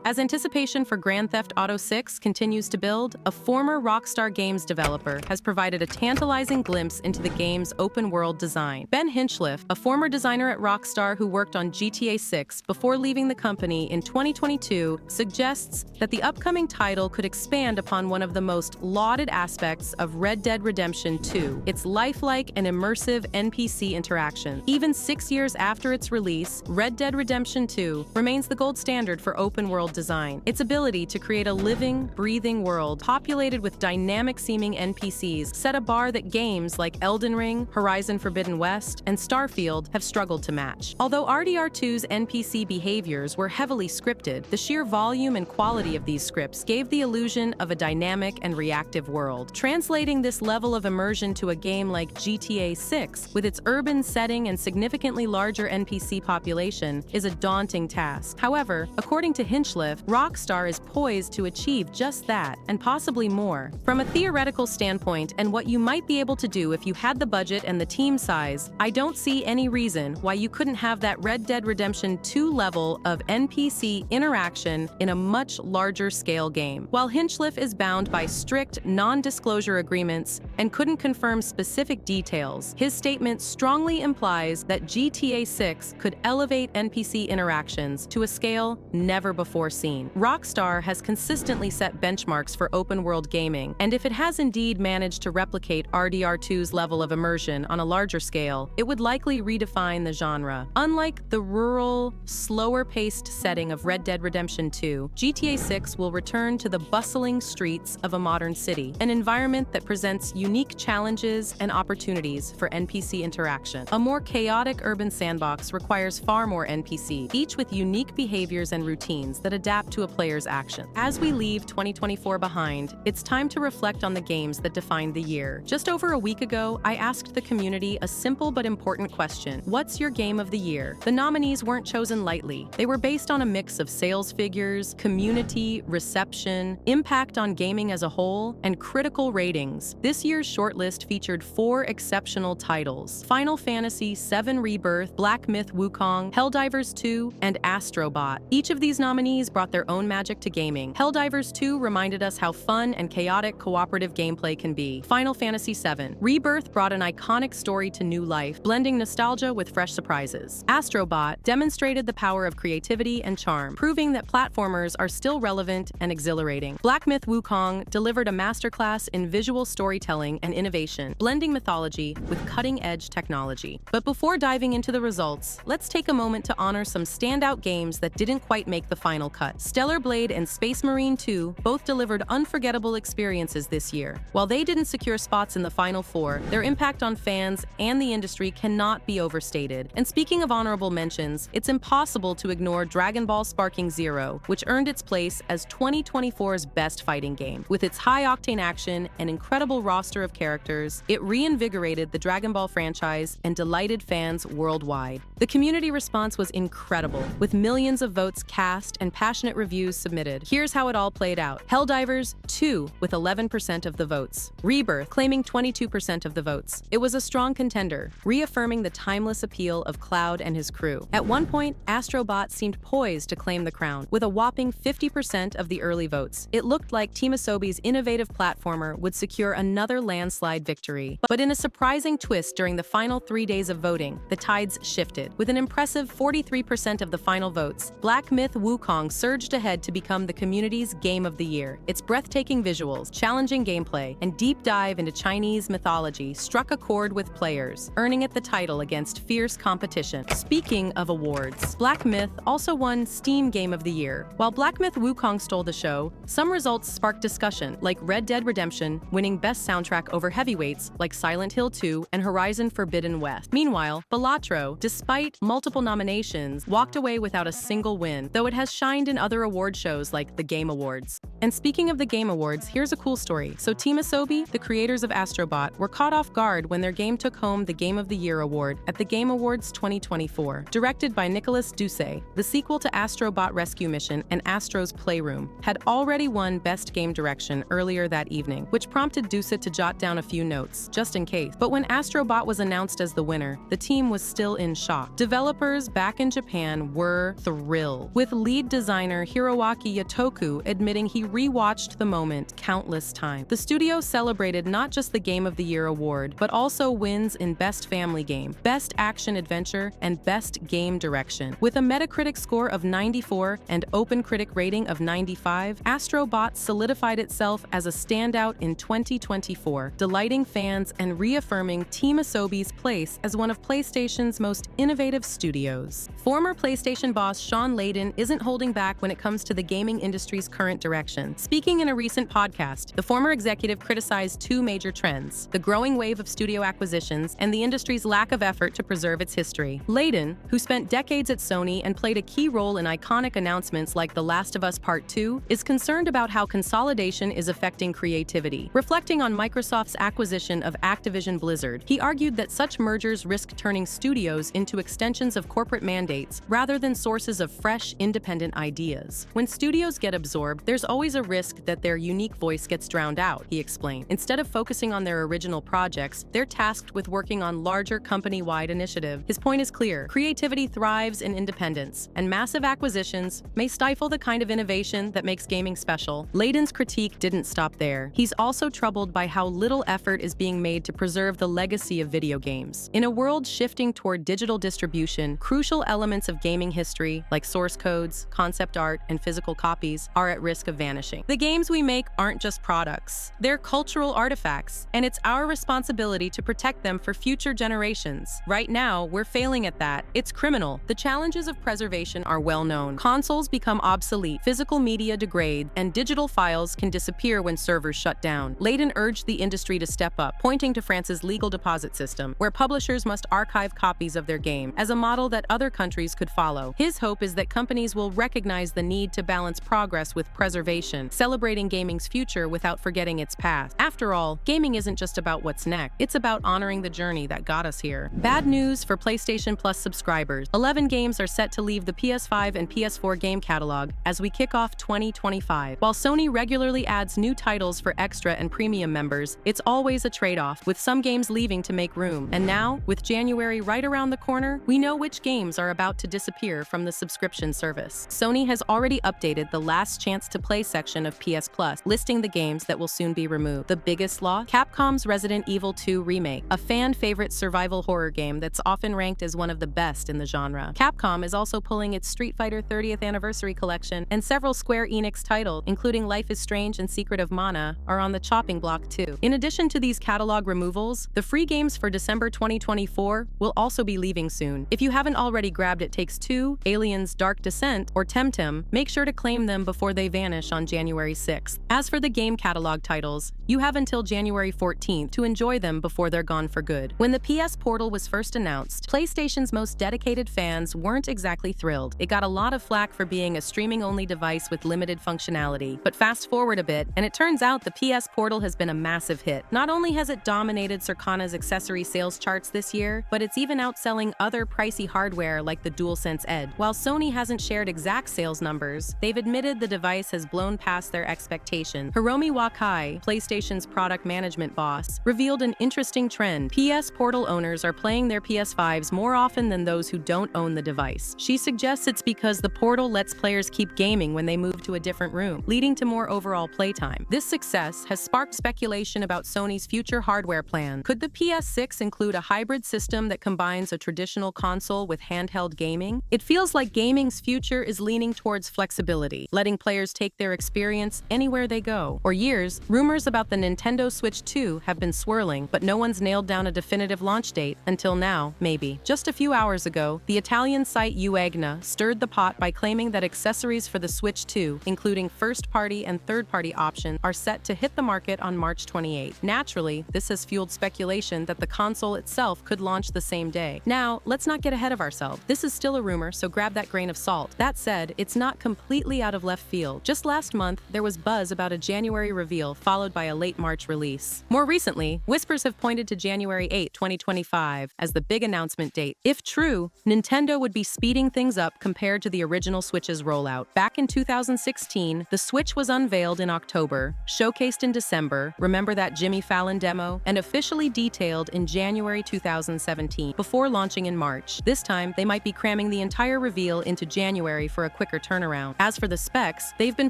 As anticipation for Grand Theft Auto 6 continues to build, a former Rockstar Games developer has provided a tantalizing glimpse into the game's open-world design. Ben Hinchliffe, a former designer at Rockstar who worked on GTA 6 before leaving the company in 2022, suggests that the upcoming title could expand upon one of the most lauded aspects of Red Dead Redemption 2, its lifelike and immersive NPC interaction. Even 6 years after its release, Red Dead Redemption 2 remains the gold standard for open-world design. Its ability to create a living, breathing world populated with dynamic-seeming NPCs set a bar that games like Elden Ring, Horizon Forbidden West, and Starfield have struggled to match. Although RDR2's NPC behaviors were heavily scripted, the sheer volume and quality of these scripts gave the illusion of a dynamic and reactive world. Translating this level of immersion to a game like GTA 6, with its urban setting and significantly larger NPC population, is a daunting task. However, according to Hinchliffe, Rockstar is poised to achieve just that, and possibly more. From a theoretical standpoint and what you might be able to do if you had the budget and the team size, I don't see any reason why you couldn't have that Red Dead Redemption 2 level of NPC interaction in a much larger scale game. While Hinchliffe is bound by strict non-disclosure agreements and couldn't confirm specific details, his statement strongly implies that GTA 6 could elevate NPC interactions to a scale never before seen. Rockstar has consistently set benchmarks for open-world gaming, and if it has indeed managed to replicate RDR2's level of immersion on a larger scale, it would likely redefine the genre. Unlike the rural, slower-paced setting of Red Dead Redemption 2, GTA 6 will return to the bustling streets of a modern city, an environment that presents unique challenges and opportunities for NPC interaction. A more chaotic urban sandbox requires far more NPCs, each with unique behaviors and routines that adapt to a player's action. As we leave 2024 behind, it's time to reflect on the games that defined the year. Just over a week ago, I asked the community a simple but important question: what's your game of the year? The nominees weren't chosen lightly. They were based on a mix of sales figures, community, reception, impact on gaming as a whole, and critical ratings. This year's shortlist featured 4 exceptional titles: Final Fantasy VII Rebirth, Black Myth: Wukong, Helldivers 2, and Astrobot. Each of these nominees brought their own magic to gaming. Helldivers 2 reminded us how fun and chaotic cooperative gameplay can be. Final Fantasy VII Rebirth brought an iconic story to new life, blending nostalgia with fresh surprises. Astrobot demonstrated the power of creativity and charm, proving that platformers are still relevant and exhilarating. Black Myth: Wukong delivered a masterclass in visual storytelling and innovation, blending mythology with cutting-edge technology. But before diving into the results, let's take a moment to honor some standout games that didn't quite make the final cut. Stellar Blade and Space Marine 2 both delivered unforgettable experiences this year. While they didn't secure spots in the Final Four, their impact on fans and the industry cannot be overstated. And speaking of honorable mentions, it's impossible to ignore Dragon Ball Sparking Zero, which earned its place as 2024's best fighting game. With its high-octane action and incredible roster of characters, it reinvigorated the Dragon Ball franchise and delighted fans worldwide. The community response was incredible, with millions of votes cast and passionate reviews submitted. Here's how it all played out. Helldivers 2 with 11% of the votes. Rebirth claiming 22% of the votes. It was a strong contender, reaffirming the timeless appeal of Cloud and his crew. At one point, Astrobot seemed poised to claim the crown, with a whopping 50% of the early votes. It looked like Team Asobi's innovative platformer would secure another landslide victory. But in a surprising twist during the final 3 days of voting, the tides shifted. With an impressive 43% of the final votes, Black Myth: Wukong surged ahead to become the community's game of the year. Its breathtaking visuals, challenging gameplay, and deep dive into Chinese mythology struck a chord with players, earning it the title against fierce competition. Speaking of awards, Black Myth also won Steam Game of the Year. While Black Myth: Wukong stole the show, some results sparked discussion, like Red Dead Redemption winning Best Soundtrack over heavyweights like Silent Hill 2 and Horizon Forbidden West. Meanwhile, Balatro, despite multiple nominations, walked away without a single win, though it has shined in other award shows like the Game Awards. And speaking of the Game Awards, here's a cool story. So Team Asobi, the creators of Astro Bot, were caught off guard when their game took home the Game of the Year award at the Game Awards 2024. Directed by Nicolas Doucet, the sequel to Astro Bot Rescue Mission and Astro's Playroom had already won Best Game Direction earlier that evening, which prompted Doucet to jot down a few notes, just in case. But when Astro Bot was announced as the winner, the team was still in shock. Developers back in Japan were thrilled, with lead designer Hiroaki Yatoku admitting he rewatched the moment countless times. The studio celebrated not just the Game of the Year award, but also wins in Best Family Game, Best Action Adventure, and Best Game Direction. With a Metacritic score of 94 and OpenCritic rating of 95, Astro Bot solidified itself as a standout in 2024, delighting fans and reaffirming Team Asobi's place as one of PlayStation's most innovative studios. Former PlayStation boss Shawn Layden isn't holding back when it comes to the gaming industry's current direction. Speaking in a recent podcast, the former executive criticized two major trends: the growing wave of studio acquisitions and the industry's lack of effort to preserve its history. Layden, who spent decades at Sony and played a key role in iconic announcements like The Last of Us Part 2, is concerned about how consolidation is affecting creativity. Reflecting on Microsoft's acquisition of Activision Blizzard, he argued that such mergers risk turning studios into extensions of corporate mandates rather than sources of fresh, independent ideas. When studios get absorbed, there's always a risk that their unique voice gets drowned out, he explained. Instead of focusing on their original projects, they're tasked with working on larger company-wide initiatives. His point is clear: creativity thrives in independence, and massive acquisitions may stifle the kind of innovation that makes gaming special. Layden's critique didn't stop there. He's also troubled by how little effort is being made to preserve the legacy of video games. In a world shifting toward digital distribution, crucial elements of gaming history, like source codes, concept art, and physical copies, are at risk of vanishing. The games we make aren't just products. They're cultural artifacts, and it's our responsibility to protect them for future generations. Right now, we're failing at that. It's criminal. The challenges of preservation are well known. Consoles become obsolete, physical media degrade, and digital files can disappear when servers shut down. Layden urged the industry to step up, pointing to France's legal deposit system, where publishers must archive copies of their game, as a model that other countries could follow. His hope is that companies will recognize the need to balance progress with preservation, celebrating gaming's future without forgetting its past. After all, gaming isn't just about what's next. It's about honoring the journey that got us here. Bad news for PlayStation Plus subscribers. 11 games are set to leave the PS5 and PS4 game catalog as we kick off 2025. While Sony regularly adds new titles for extra and premium members, it's always a trade-off, with some games leaving to make room. And now, with January right around the corner, we know which games are about to disappear from the subscription service. Sony has already updated the last chance to play section of PS Plus, listing the games that will soon be removed. The biggest loss? Capcom's Resident Evil 2 Remake, a fan-favorite survival horror game that's often ranked as one of the best in the genre. Capcom is also pulling its Street Fighter 30th Anniversary Collection, and several Square Enix titles, including Life is Strange and Secret of Mana, are on the chopping block too. In addition to these catalog removals, the free games for December 2024 will also be leaving soon. If you haven't already grabbed It Takes Two, Aliens Dark Descent, or Temtem, make sure to claim them before they vanish on January 6th. As for the game catalog titles, you have until January 14th to enjoy them before they're gone for good. When the PS Portal was first announced, PlayStation's most dedicated fans weren't exactly thrilled. It got a lot of flack for being a streaming-only device with limited functionality. But fast forward a bit, and it turns out the PS Portal has been a massive hit. Not only has it dominated Circana's accessory sales charts this year, but it's even outselling other pricey hardware like the DualSense Edge. While Sony hasn't shared exact sales numbers, they've admitted the device has blown past their expectations. Hiromi Wakai, PlayStation's product management boss, revealed an interesting trend. PS Portal owners are playing their PS5s more often than those who don't own the device. She suggests it's because the Portal lets players keep gaming when they move to a different room, leading to more overall playtime. This success has sparked speculation about Sony's future hardware plan. Could the PS6 include a hybrid system that combines a traditional console with handheld gaming? It feels like gaming's future is leaning towards flexibility, letting players take their experience anywhere they go. For years, rumors about the Nintendo Switch 2 have been swirling, but no one's nailed down a definitive launch date until now, maybe. Just a few hours ago, the Italian site Uegna stirred the pot by claiming that accessories for the Switch 2, including first-party and third-party options, are set to hit the market on March 28. Naturally, this has fueled speculation that the console itself could launch the same day. Now, let's not get ahead of ourselves. This is still a rumor, so grab that grain of salt. That said, it's not completely out of left field. Just last last month, there was buzz about a January reveal followed by a late March release. More recently, whispers have pointed to January 8, 2025 as the big announcement date. If true, Nintendo would be speeding things up compared to the original Switch's rollout. Back in 2016, the Switch was unveiled in October, showcased in December, remember that Jimmy Fallon demo, and officially detailed in January 2017, before launching in March. This time, they might be cramming the entire reveal into January for a quicker turnaround. As for the specs, they've been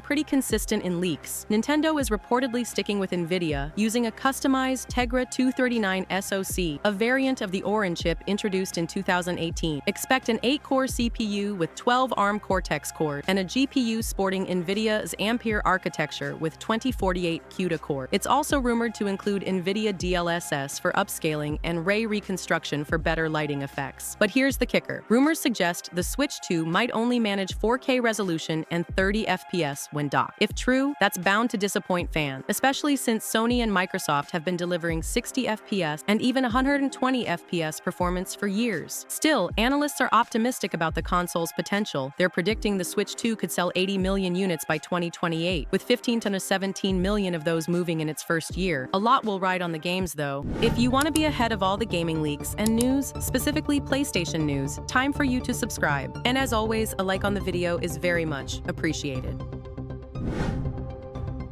pretty consistent in leaks. Nintendo is reportedly sticking with NVIDIA, using a customized Tegra 239 SoC, a variant of the Orin chip introduced in 2018. Expect an 8-core CPU with 12 ARM Cortex cores, and a GPU sporting NVIDIA's Ampere architecture with 2048 CUDA core. It's also rumored to include NVIDIA DLSS for upscaling and ray reconstruction for better lighting effects. But here's the kicker. Rumors suggest the Switch 2 might only manage 4K resolution and 30 FPS when docked. If true, that's bound to disappoint fans, especially since Sony and Microsoft have been delivering 60 FPS and even 120 FPS performance for years. Still, analysts are optimistic about the console's potential. They're predicting the Switch 2 could sell 80 million units by 2028, with 15 to 17 million of those moving in its first year. A lot will ride on the games, though. If you want to be ahead of all the gaming leaks and news, specifically PlayStation news, time for you to subscribe. And as always, a like on the video is very much appreciated.